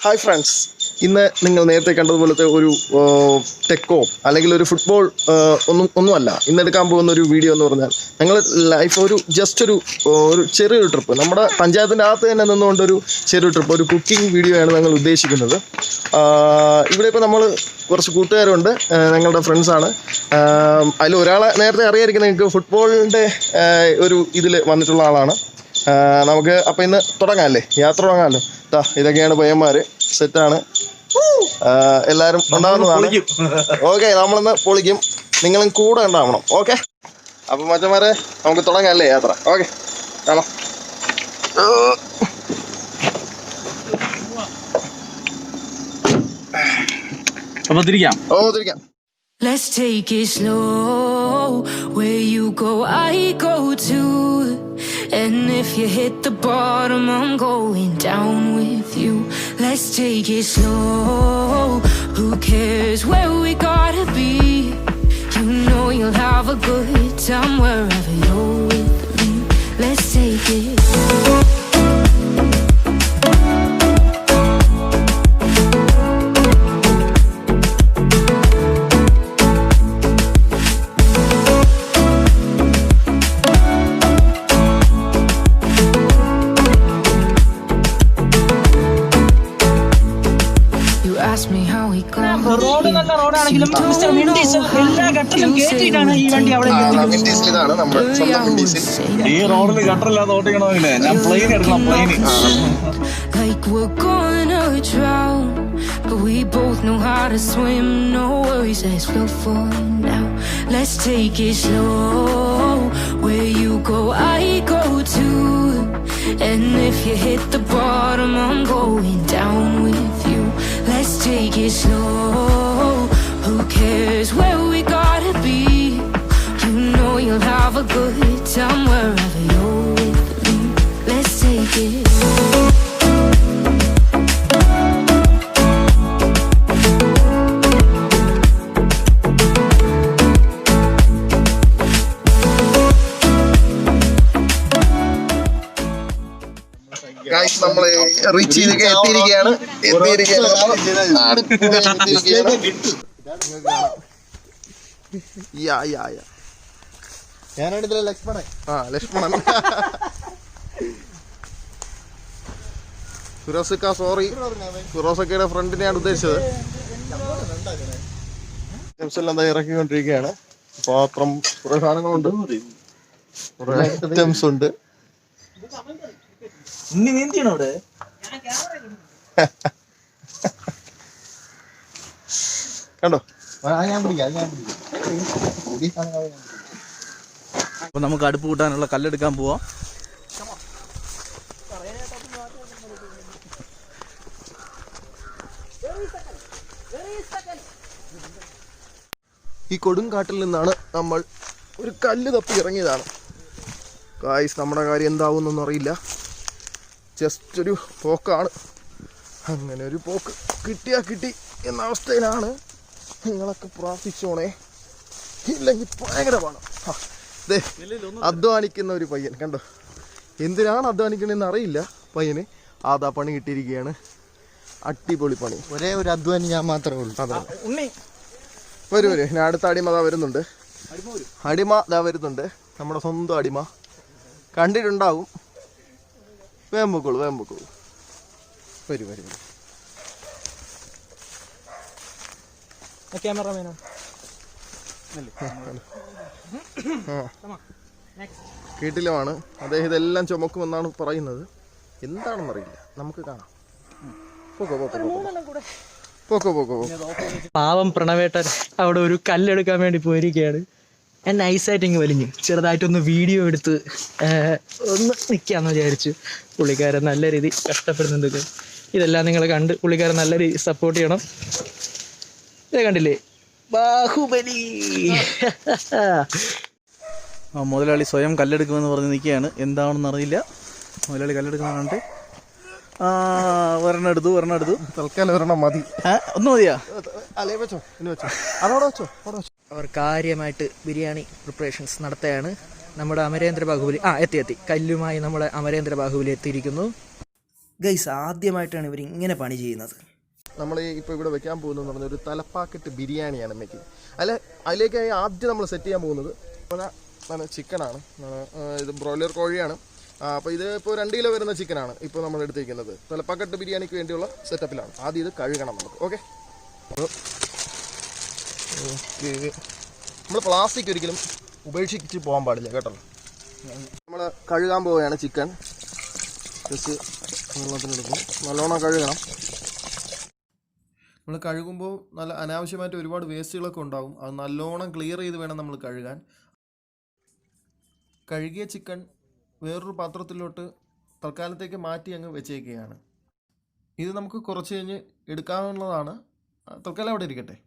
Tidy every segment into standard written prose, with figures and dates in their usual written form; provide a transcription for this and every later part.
Hi friends, ഇന്ന് നിങ്ങൾ നേരത്തെ കണ്ടതുപോലത്തെ ഒരു ടെക്കോ അല്ലെങ്കിൽ ഒരു ഫുട്ബോൾ ഒന്നുമല്ല. ഇന്നെടുക്കാൻ പോകുന്ന ഒരു വീഡിയോ എന്ന് പറഞ്ഞാൽ ഞങ്ങൾ ലൈഫ് ഒരു ചെറിയൊരു ട്രിപ്പ്, നമ്മുടെ പഞ്ചായത്തിൻ്റെ അകത്ത് തന്നെ നിന്നുകൊണ്ടൊരു ചെറിയൊരു ട്രിപ്പ്, ഒരു കുക്കിംഗ് വീഡിയോ ആണ് ഞങ്ങൾ ഉദ്ദേശിക്കുന്നത്. ഇവിടെ ഇപ്പോൾ നമ്മൾ കുറച്ച് കൂട്ടുകാരുണ്ട്, ഞങ്ങളുടെ ഫ്രണ്ട്സാണ്. അതിൽ ഒരാളെ നേരത്തെ അറിയായിരിക്കും നിങ്ങൾക്ക്, ഫുട്ബോളിൻ്റെ ഒരു ഇതിൽ വന്നിട്ടുള്ള ആളാണ്. നമുക്ക് അപ്പം ഇന്ന് തുടങ്ങാമല്ലേ, യാത്ര തുടങ്ങാമല്ലോ. ഇതൊക്കെയാണ് പയ്യന്മാർ, സെറ്റാണ്, എല്ലാവരും ഉണ്ടാകുന്നതാണ്. ഓക്കെ, നമ്മളിന്ന് പൊളിക്കും, നിങ്ങളും കൂടെ ഉണ്ടാവണം. ഓക്കെ, അപ്പം മച്ചന്മാരെ നമുക്ക് തുടങ്ങാമല്ലേ യാത്ര. ഓക്കെ, കാണാം. തിരിക്കാം. Let's take it slow. Where you go, I go too. And if you hit the bottom, I'm going down with you. Let's take it slow. Who cares where we gotta be? You know you'll have a good time wherever you're with me. Let's take it slow. Road നല്ല റോഡാണെങ്കിലും mister Windies എല്ലാ ഘട്ടത്തിലും കേട്ടിട്ടാണ് ഈ വണ്ടി അവിടെ ഈ റോഡിൽ ഗട്ടറില്ലാതെ ഓടിക്കണമെങ്കിലേ ഞാൻ plain എടുക്കണം. But we both know how to swim, no worries, let's flow for now. Let's take it slow. Where you go, I go too. And if you hit the bottom, I'm going down with you. Let's take it slow. Who cares where we gotta be? You know you'll have a good time wherever you're with me. Let's take it slow. നമ്മള് reach എത്തിയിരിക്കുകയാണ്. ഞാനാണ് ഇതിലെ Lakshmanan. ഫിറോസിക്ക, sorry, ഫിറോസക്കയുടെ ഫ്രണ്ടിനെയാണ് ഉദ്ദേശിച്ചത്. എന്താ ഇറക്കിക്കൊണ്ടിരിക്കുകയാണ്. പാത്രം, കുറെ സാധനങ്ങളുണ്ട്, കുറെ ഐറ്റംസ് ഉണ്ട്. കണ്ടോ, അപ്പൊ നമുക്ക് അടുപ്പ് കൂട്ടാനുള്ള കല്ലെടുക്കാൻ പോവാം. ഈ കൊടുങ്കാട്ടിൽ നിന്നാണ് നമ്മൾ ഒരു കല്ല് തപ്പി ഇറങ്ങിയതാണ്. ഗായ്സ്, നമ്മുടെ കാര്യം എന്താവുന്നൊന്നും അറിയില്ല, ജസ്റ്റ് ഒരു പോക്കാണ്. അങ്ങനെ ഒരു പോക്ക് കിട്ടിയാ കിട്ടി എന്ന അവസ്ഥയിലാണ്. നിങ്ങളൊക്കെ പ്രാർത്ഥിച്ചോണേ, ഇല്ലെങ്കിൽ ഭയങ്കരമാണ്. അധ്വാനിക്കുന്ന ഒരു പയ്യൻ കണ്ടോ, എന്തിനാണ് അധ്വാനിക്കണമെന്ന് അറിയില്ല പയ്യന്. അതാ പണി കിട്ടിയിരിക്കുകയാണ്, അടിപൊളി പണി. ഒരേ ഒരു അധ്വാനി ഞാൻ മാത്രമേ ഉള്ളൂ. അതാണ്. വരൂ, ഞാൻ അടുത്ത അടിമ ദാ വരുന്നുണ്ട്. അടിമ ദാ വരുന്നുണ്ട്, നമ്മുടെ സ്വന്തം അടിമ. കണ്ടിട്ടുണ്ടാവും. വേഗം പൊക്കോളൂ. വരൂ. ക്യാമറമാനോ കീട്ടിലുമാണ് അദ്ദേഹം. ഇതെല്ലാം ചുമക്കുമെന്നാണ് പറയുന്നത്, എന്താണെന്നറിയില്ല, നമുക്ക് കാണാം. പോക്കോ. പാവം പ്രണവേട്ടൻ അവിടെ ഒരു കല്ലെടുക്കാൻ വേണ്ടി പോയിരിക്കുകയാണ്. ഞാൻ നൈസായിട്ട് ഇങ്ങ് വലിഞ്ഞു ചെറുതായിട്ടൊന്ന് വീഡിയോ എടുത്ത് ഒന്ന് നിൽക്കാമെന്ന് വിചാരിച്ചു. പുള്ളിക്കാരൻ നല്ല രീതി കഷ്ടപ്പെടുന്നുണ്ട്. ഇതെല്ലാം നിങ്ങൾ കണ്ട് പുള്ളിക്കാരൻ നല്ല രീതി സപ്പോർട്ട് ചെയ്യണം. ഇത് കണ്ടില്ലേ, ബാഹുബലി. മുതലാളി സ്വയം കല്ലെടുക്കുമെന്ന് പറഞ്ഞ് നിൽക്കുകയാണ്, എന്താണെന്ന് അറിയില്ല. മുതലാളി കല്ലെടുക്കുന്നുണ്ട്. ഒരെണ്ണം എടുത്തു. തൽക്കാലം ഒരെണ്ണം മതി. ഒന്ന് മതിയാ? അവർ കാര്യമായിട്ട് ബിരിയാണി പ്രിപ്പറേഷൻസ് നടത്തുകയാണ്. നമ്മുടെ അമരേന്ദ്ര ബാഹുബലി എത്തി കല്ലുമായി നമ്മുടെ അമരേന്ദ്ര ബാഹുബലി എത്തിയിരിക്കുന്നു. ഗൈസ് ആദ്യമായിട്ടാണ് ഇവർ ഇങ്ങനെ പണി ചെയ്യുന്നത്. നമ്മൾ ഇപ്പോൾ ഇവിടെ വെക്കാൻ പോകുന്നതെന്ന് പറഞ്ഞാൽ ഒരു തലപ്പാക്കറ്റ് ബിരിയാണിയാണ് മേക്കിംഗ്. അതിലേക്കായി ആദ്യം നമ്മൾ സെറ്റ് ചെയ്യാൻ പോകുന്നത് നല്ല ചിക്കനാണ്. ഇത് ബ്രോയിലർ കോഴിയാണ്. അപ്പോൾ ഇത് ഇപ്പോൾ 2 കിലോ വരുന്ന ചിക്കനാണ് ഇപ്പോൾ നമ്മൾ എടുത്തിരിക്കുന്നത്. തലപ്പാക്കട്ട് ബിരിയാണിക്ക് വേണ്ടിയുള്ള സെറ്റപ്പിലാണ്. ആദ്യം ഇത് കഴുകണം നമുക്ക്. ഓക്കെ, നമ്മൾ പ്ലാസ്റ്റിക് ഒരിക്കലും ഉപേക്ഷിച്ച് പോകാൻ പാടില്ല കേട്ടോ. നമ്മൾ കഴുകാൻ പോവുകയാണ് ചിക്കൻ. ജസ്റ്റ് വെള്ളത്തിലെടുക്കും, നല്ലോണം കഴുകണം. നമ്മൾ കഴുകുമ്പോൾ നല്ല അനാവശ്യമായിട്ട് ഒരുപാട് വേസ്റ്റുകളൊക്കെ ഉണ്ടാകും. അത് നല്ലോണം ക്ലിയർ ചെയ്ത് വേണം നമ്മൾ കഴുകാൻ. കഴുകിയ ചിക്കൻ വേറൊരു പാത്രത്തിലോട്ട് തൽക്കാലത്തേക്ക് മാറ്റി അങ്ങ് വെച്ചേക്കുകയാണ്. ഇത് നമുക്ക് കുറച്ച് കഴിഞ്ഞ് എടുക്കാവുന്നതാണ്. തൽക്കാലം അവിടെ ഇരിക്കട്ടെ.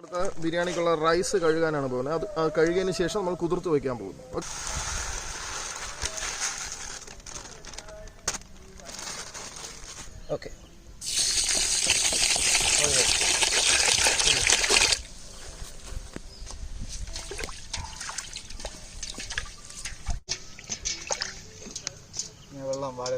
അടുത്ത ബിരിയാണിക്കുള്ള റൈസ് കഴുകാനാണ് പോകുന്നത്. അത് കഴുകിയതിന് ശേഷം നമ്മൾ കുതിർത്ത് വയ്ക്കാൻ പോകുന്നു. ഓക്കെ, വെള്ളം വളരെ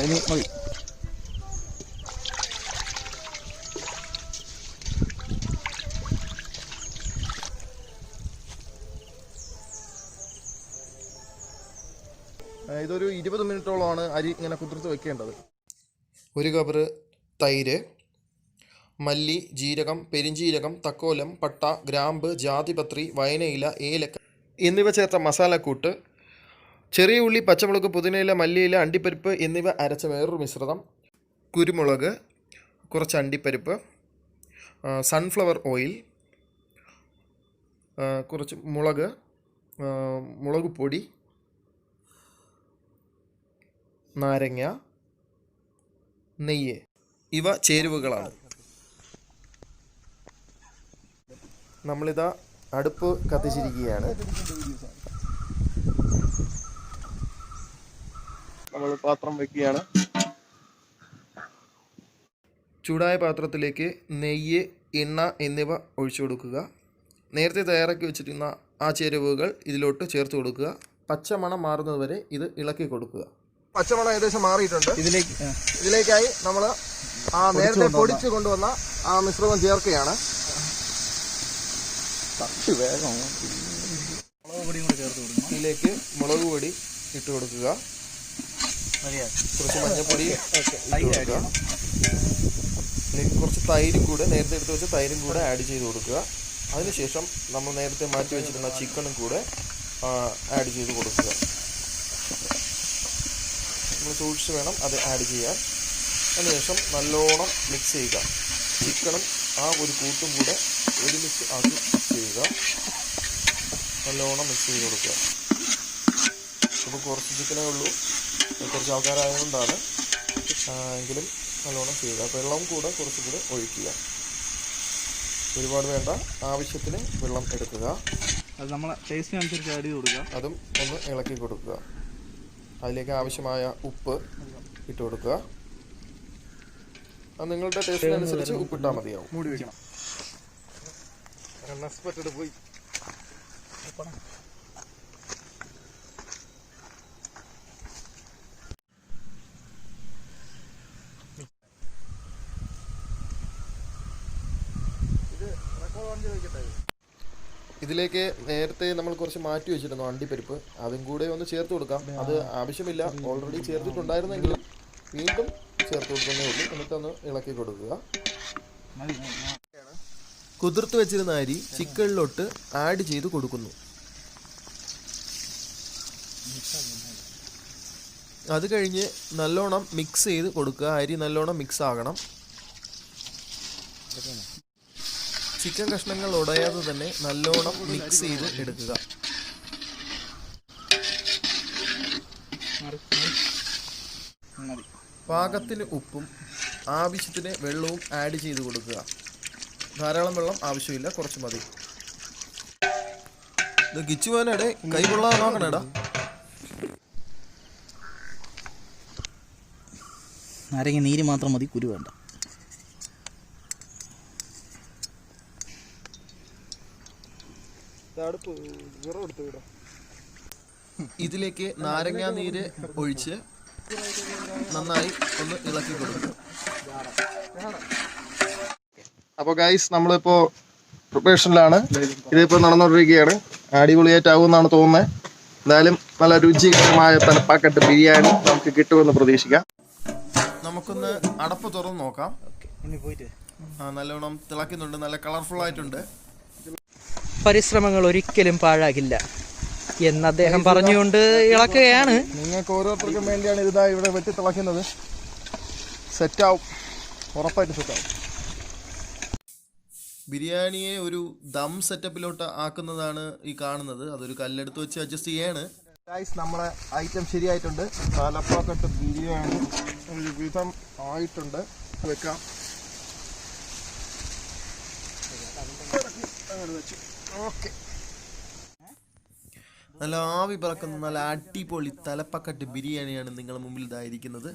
ഇനി മതി. ഇതൊരു 20 മിനിറ്റോളമാണ് അരി ഇങ്ങനെ കുതിർത്ത് വെക്കേണ്ടത്. 1 കപ്പ് തൈര്, മല്ലി, ജീരകം, പെരിഞ്ജീരകം, തക്കോലം, പട്ട, ഗ്രാമ്പ്, ജാതിപത്രി, വയനയില, ഏലക്ക എന്നിവ ചേർത്ത മസാലക്കൂട്ട്, ചെറിയ ഉള്ളി, പച്ചമുളക്, പുതിനയില, മല്ലിയില, അണ്ടിപ്പരിപ്പ് എന്നിവ അരച്ച വേറൊരു മിശ്രിതം, കുരുമുളക്, കുറച്ച് അണ്ടിപ്പരിപ്പ്, സൺഫ്ലവർ ഓയിൽ, കുറച്ച് മുളക് പൊടി, നാരങ്ങ, നെയ്യ്. ഇവ ചേരുവകളാണ്. നമ്മളിതാ അടുപ്പ് കത്തിച്ചിരിക്കുകയാണ്. നമ്മൾ പാത്രം വെക്കുകയാണ്. ചൂടായ പാത്രത്തിലേക്ക് നെയ്യ്, എണ്ണ എന്നിവ ഒഴിച്ചു കൊടുക്കുക. നേരത്തെ തയ്യാറാക്കി വെച്ചിരുന്ന ആ ചേരുവകൾ ഇതിലോട്ട് ചേർത്ത് കൊടുക്കുക. പച്ചമണം മാറുന്നതുവരെ ഇത് ഇളക്കി കൊടുക്കുക. പച്ചമണം ഏകദേശം മാറിയിട്ടുണ്ട്. ഇതിലേക്കായി നമ്മൾ നേരത്തെ പൊടിച്ച് കൊണ്ടുവന്ന ആ മിശ്രിതം ചേർക്കുകയാണ്. ഇതിലേക്ക് മുളക് പൊടി ഇട്ട് കൊടുക്കുക. കുറച്ച് മഞ്ഞൾപ്പൊടി ഇട്ട് കൊടുക്കുക. ഇതിലേക്ക് കുറച്ച് തൈരും കൂടെ, നേരത്തെ എടുത്ത് വെച്ച തൈരും കൂടെ ആഡ് ചെയ്ത് കൊടുക്കുക. അതിനുശേഷം നമ്മൾ നേരത്തെ മാറ്റി വെച്ചിരുന്ന ചിക്കനും കൂടെ ആഡ് ചെയ്ത് കൊടുക്കുക. നമ്മൾ സൂക്ഷിച്ച് വേണം അത് ആഡ് ചെയ്യാൻ. അതിനുശേഷം നല്ലോണം മിക്സ് ചെയ്യുക. ചിക്കനും ആ ഒരു കൂട്ടും കൂടെ ഒരുമിച്ച് ആക്കി മിക്സ് ചെയ്യുക. നല്ലോണം മിക്സ് ചെയ്ത് കൊടുക്കുക. ഇപ്പോൾ കുറച്ച് ചിക്കനേ ഉള്ളൂ, കുറച്ച് ആൾക്കാരായതുകൊണ്ടാണ്, എങ്കിലും നല്ലോണം ചെയ്യുക. വെള്ളം കൂടെ കുറച്ചുകൂടെ ഒഴിക്കുക. ഒരുപാട് വേണ്ട, ആവശ്യത്തിന് വെള്ളം എടുക്കുക. അത് നമ്മളെ ടേസ്റ്റിനനുസരിച്ച് ആഡ് ചെയ്ത് കൊടുക്കുക. അതും ഒന്ന് ഇളക്കി കൊടുക്കുക. അതിലേക്ക് ആവശ്യമായ ഉപ്പ് ഇട്ട് കൊടുക്കുക. അത് നിങ്ങളുടെ ടേസ്റ്റിനനുസരിച്ച് ഉപ്പിട്ടാൽ മതിയാവും. മൂടി വയ്ക്കണം. പോയി ഇതിലേക്ക് നേരത്തെ നമ്മൾ കുറച്ച് മാറ്റി വെച്ചിരുന്നു അണ്ടിപ്പരിപ്പ്, അതും കൂടെ ഒന്ന് ചേർത്ത് കൊടുക്കാം. അത് ആവശ്യമില്ല, ഓൾറെഡി ചേർത്തിട്ടുണ്ടായിരുന്നെങ്കിലും വീണ്ടും ചേർത്ത് കൊടുക്കുന്നേ ഉള്ളൂ. എന്നിട്ടൊന്ന് ഇളക്കി കൊടുക്കുക. കുതിർത്ത് വെച്ചിരുന്ന അരി ചിക്കനിലോട്ട് ആഡ് ചെയ്ത് കൊടുക്കുന്നു. അത് കഴിഞ്ഞ് നല്ലോണം മിക്സ് ചെയ്ത് കൊടുക്കുക. അരി നല്ലോണം മിക്സ് ആകണം. ചിക്കൻ കഷ്ണങ്ങൾ ഉടയാതെ തന്നെ നല്ലോണം മിക്സ് ചെയ്ത് എടുക്കുക. പാകത്തിന് ഉപ്പും ആവശ്യത്തിന് വെള്ളവും ആഡ് ചെയ്ത് കൊടുക്കുക. ധാരാളം വെള്ളം ആവശ്യമില്ല, കുറച്ച് മതി. ഇത് കിച്ചു പോകാനടെ കൈ കൊള്ളാതെ നോക്കണേടാ. നാരങ്ങ നീര് മാത്രം മതി, കുരു വേണ്ട. ഇതിലേക്ക് നാരങ്ങാ നീര് ഒഴിച്ച് നന്നായി ഒന്ന് ഇളക്കി കൊടുക്കും. അപ്പോൾ ഗൈസ് നമ്മളിപ്പോൾ പ്രിപ്പറേഷനിലാണ്. ഇതിപ്പോൾ നടന്നുകൊണ്ടിരിക്കുകയാണ്. അടിപൊളിയായിട്ടാകുമെന്നാണ് തോന്നുന്നത്. എന്തായാലും നല്ല രുചികരമായ തലപ്പാക്കട്ട് ബിരിയാണി നമുക്ക് കിട്ടുമെന്ന് പ്രതീക്ഷിക്കാം. നമുക്കൊന്ന് അടപ്പ് തുറന്ന് നോക്കാം. നല്ലോണം തിളക്കുന്നുണ്ട്, നല്ല കളർഫുൾ ആയിട്ടുണ്ട്. പരിശ്രമങ്ങൾ ഒരിക്കലും പാഴാകില്ല എന്ന് അദ്ദേഹം പറഞ്ഞുകൊണ്ട് ഇളക്കുകയാണ്. നിങ്ങൾക്ക് ഓരോരുത്തർക്കും വേണ്ടിയാണ് ഇതാ ഇവിടെ വെട്ടി തിളക്കുന്നത്. സെറ്റാവും, ഉറപ്പായിട്ട് സെറ്റാവും. ബിരിയാണിയെ ഒരു ദം സെറ്റപ്പിലോട്ട് ആക്കുന്നതാണ് ഈ കാണുന്നത്. അതൊരു കല്ലെടുത്ത് വെച്ച് അഡ്ജസ്റ്റ് ചെയ്യാണ്. ഗൈസ്, നമ്മുടെ ഐറ്റം ശരിയായിട്ടുണ്ട്. തലപ്പാക്കട്ട് ബിരിയാണി ഒരു വിധം ആയിട്ടുണ്ട്. വെക്കാം. ഓക്കെ, നല്ല ആവി പറക്കുന്ന നല്ല അടിപൊളി തലപ്പാക്കട്ട് ബിരിയാണിയാണ് നിങ്ങളുടെ മുമ്പിൽ ഇതായിരിക്കുന്നത്.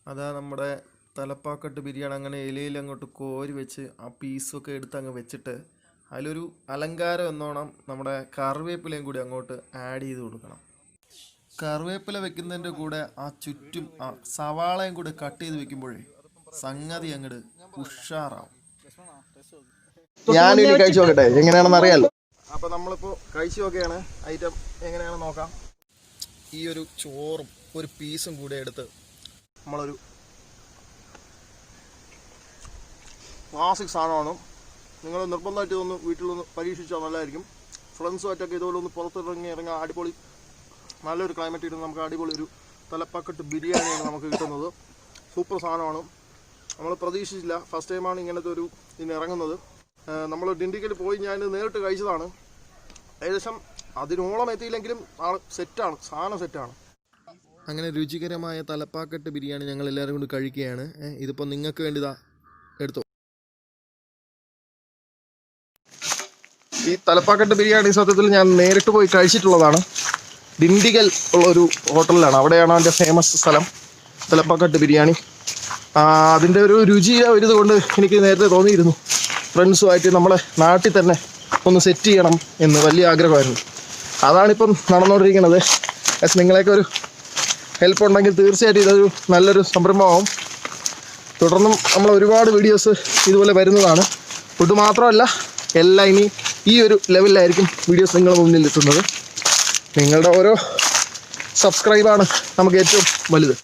അതാ നമ്മുടെ തലപ്പാക്കട്ട് ബിരിയാണി അങ്ങനെ ഇലയിൽ അങ്ങോട്ട് കോരി വെച്ച് ആ പീസൊക്കെ എടുത്ത് അങ്ങ് വെച്ചിട്ട് അതിലൊരു അലങ്കാരം എന്നോണം നമ്മുടെ കറിവേപ്പിലയും കൂടി അങ്ങോട്ട് ആഡ് ചെയ്ത് കൊടുക്കണം. കറിവേപ്പില വെക്കുന്നതിൻ്റെ കൂടെ ആ ചുറ്റും ആ സവാളയും കൂടി കട്ട് ചെയ്ത് വെക്കുമ്പോഴേ സംഗതി അങ്ങോട്ട് ഉഷാറാവും. ഞാനിനി കഴിച്ചു നോക്കട്ടെ എങ്ങനെയാണെന്ന് അറിയാലോ. അപ്പോൾ നമ്മളിപ്പോൾ കഴിച്ചു നോക്കുകയാണ്. ഐറ്റം എങ്ങനെയാണെന്ന് നോക്കാം. ഈ ഒരു ചോറും ഒരു പീസും കൂടെ എടുത്ത് നമ്മളൊരു ക്ലാസിക് സാധനമാണ്. നിങ്ങൾ നിർബന്ധമായിട്ട് ഇതൊന്ന് വീട്ടിലൊന്ന് പരീക്ഷിച്ചാൽ നല്ലതായിരിക്കും. ഫ്രണ്ട്സുമായിട്ടൊക്കെ ഇതുപോലെ ഒന്ന് പുറത്തിറങ്ങാൻ അടിപൊളി നല്ലൊരു ക്ലൈമറ്റ് ഇരുന്ന് നമുക്ക് അടിപൊളി ഒരു തലപ്പാക്കട്ട് ബിരിയാണിയാണ് നമുക്ക് കിട്ടുന്നത്. സൂപ്പർ സാധനമാണ്. നമ്മൾ പ്രതീക്ഷിച്ചില്ല. ഫസ്റ്റ് ടൈമാണ് ഇങ്ങനത്തെ ഒരു ഇതിന് ഇറങ്ങുന്നത്. നമ്മൾ ഡിണ്ടിക്കൽ പോയി ഞാൻ നേരിട്ട് കഴിച്ചതാണ്. ഏകദേശം അതിനോളം എത്തിയില്ലെങ്കിലും ആൾ സെറ്റാണ്, സാധനം സെറ്റാണ്. അങ്ങനെ രുചികരമായ തലപ്പാക്കട്ട് ബിരിയാണി ഞങ്ങൾ എല്ലാവരും കൊണ്ട് കഴിക്കുകയാണ്. ഇതിപ്പോൾ നിങ്ങൾക്ക് വേണ്ടി ഇതാ എടുത്തോ. ഈ തലപ്പാക്കട്ട് ബിരിയാണി സത്യത്തിൽ ഞാൻ നേരിട്ട് പോയി കഴിച്ചിട്ടുള്ളതാണ്. ഡിണ്ടിഗൽ ഉള്ളൊരു ഹോട്ടലിലാണ്. അവിടെയാണ് അതിൻ്റെ ഫേമസ് സ്ഥലം തലപ്പാക്കട്ട് ബിരിയാണി. അതിൻ്റെ ഒരു രുചി വരുന്നത് കൊണ്ട് എനിക്ക് നേരത്തെ തോന്നിയിരുന്നു ഫ്രണ്ട്സുമായിട്ട് നമ്മളെ നാട്ടിൽ തന്നെ ഒന്ന് സെറ്റ് ചെയ്യണം എന്ന് വലിയ ആഗ്രഹമായിരുന്നു. അതാണിപ്പം നടന്നുകൊണ്ടിരിക്കുന്നത്. നിങ്ങളെയൊക്കെ ഒരു ഹെൽപ്പ് ഉണ്ടെങ്കിൽ തീർച്ചയായിട്ടും ഇതൊരു നല്ലൊരു സംരംഭമാവും. തുടർന്നും നമ്മൾ ഒരുപാട് വീഡിയോസ് ഇതുപോലെ വരുന്നതാണ്. ഫുഡ് മാത്രമല്ല, എല്ലാം ഇനി ഈ ഒരു ലെവലിലായിരിക്കും വീഡിയോസ് നിങ്ങളുടെ മുന്നിൽ എത്തുന്നത്. നിങ്ങളുടെ ഓരോ സബ്സ്ക്രൈബാണ് നമുക്ക് ഏറ്റവും വലുത്.